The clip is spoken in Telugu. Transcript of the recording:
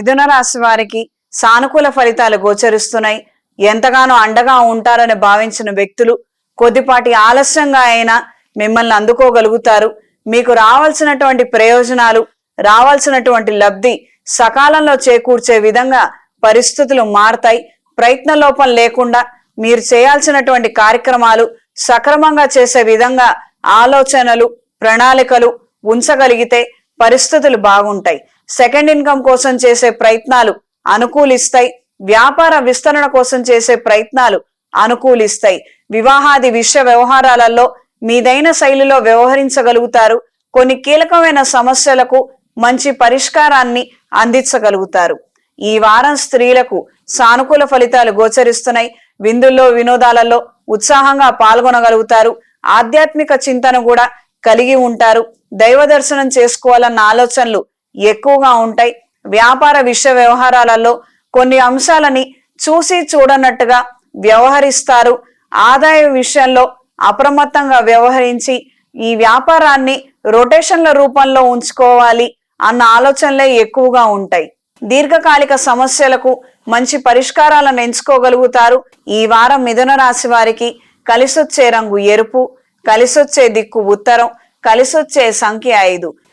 మిథున రాశి వారికి సానుకూల ఫలితాలు గోచరిస్తున్నాయి. ఎంతగానో అండగా ఉంటారని భావించిన వ్యక్తులు కొద్దిపాటి ఆలస్యంగా అయినా మిమ్మల్ని అందుకోగలుగుతారు. మీకు రావాల్సినటువంటి ప్రయోజనాలు, రావాల్సినటువంటి లబ్ధి సకాలంలో చేకూర్చే విధంగా పరిస్థితులు మారతాయి. ప్రయత్న లోపం లేకుండా మీరు చేయాల్సినటువంటి కార్యక్రమాలు సక్రమంగా చేసే విధంగా ఆలోచనలు, ప్రణాళికలు ఉంచగలిగితే పరిస్థితులు బాగుంటాయి. సెకండ్ ఇన్కమ్ కోసం చేసే ప్రయత్నాలు అనుకూలిస్తాయి. వ్యాపార విస్తరణ కోసం చేసే ప్రయత్నాలు అనుకూలిస్తాయి. వివాహాది విషయ వ్యవహారాలలో మీదైన శైలిలో వ్యవహరించగలుగుతారు. కొన్ని కీలకమైన సమస్యలకు మంచి పరిష్కారాన్ని అందించగలుగుతారు. ఈ వారం స్త్రీలకు సానుకూల ఫలితాలు గోచరిస్తున్నాయి. విందుల్లో, వినోదాలలో ఉత్సాహంగా పాల్గొనగలుగుతారు. ఆధ్యాత్మిక చింతన కూడా కలిగి ఉంటారు. దైవ దర్శనం చేసుకోవాలన్న ఆలోచనలు ఎక్కువగా ఉంటాయి. వ్యాపార విషయ వ్యవహారాలలో కొన్ని అంశాలని చూసి చూడనట్టుగా వ్యవహరిస్తారు. ఆదాయ విషయంలో అప్రమత్తంగా వ్యవహరించి ఈ వ్యాపారాన్ని రొటేషన్ల రూపంలో ఉంచుకోవాలి అన్న ఆలోచనలే ఎక్కువగా ఉంటాయి. దీర్ఘకాలిక సమస్యలకు మంచి పరిష్కారాలను ఎంచుకోగలుగుతారు. ఈ వారం మిథున రాశి వారికి కలిసొచ్చే రంగు ఎరుపు, కలిసొచ్చే దిక్కు ఉత్తరం, కలిసొచ్చే సంఖ్య 5.